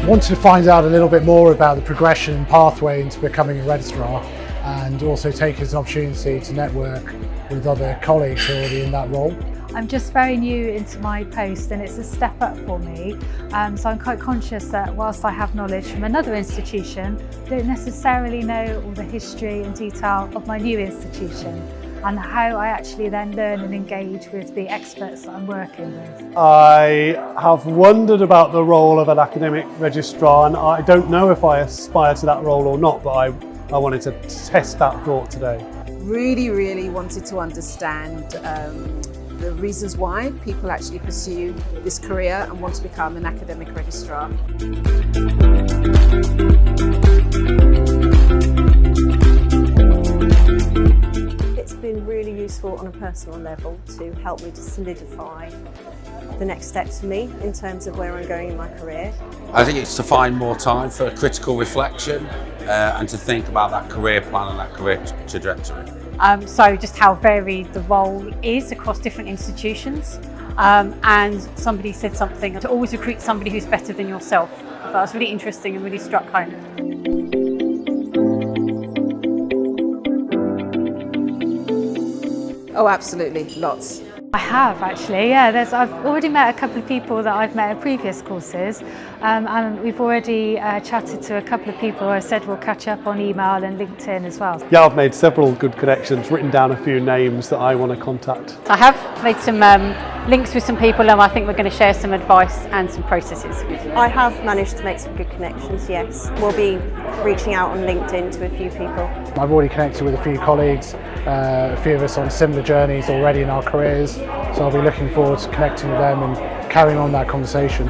wanted to find out a little bit more about the progression and pathway into becoming a registrar, and also take it as an opportunity to network with other colleagues already in that role. I'm just very new into my post and it's a step up for me, so I'm quite conscious that whilst I have knowledge from another institution, I don't necessarily know all the history and detail of my new institution and how I actually then learn and engage with the experts that I'm working with. I have wondered about the role of an academic registrar, and I don't know if I aspire to that role or not, but I wanted to test that thought today. Really wanted to understand the reasons why people actually pursue this career and want to become an academic registrar. It's been really useful on a personal level to help me to solidify the next steps for me in terms of where I'm going in my career. I think it's to find more time for critical reflection and to think about that career plan and that career trajectory. So just how varied the role is across different institutions, and somebody said something to always recruit somebody who's better than yourself. That was really interesting and really struck home. Oh, absolutely, lots. I have actually, yeah. I've already met a couple of people that I've met at previous courses, and we've already chatted to a couple of people who I said we'll catch up on email and LinkedIn as well. Yeah, I've made several good connections, written down a few names that I want to contact. I have made some links with some people, and I think we're going to share some advice and some processes. I have managed to make some good connections, yes. We'll be reaching out on LinkedIn to a few people. I've already connected with a few colleagues, a few of us on similar journeys already in our careers, so I'll be looking forward to connecting with them and carrying on that conversation.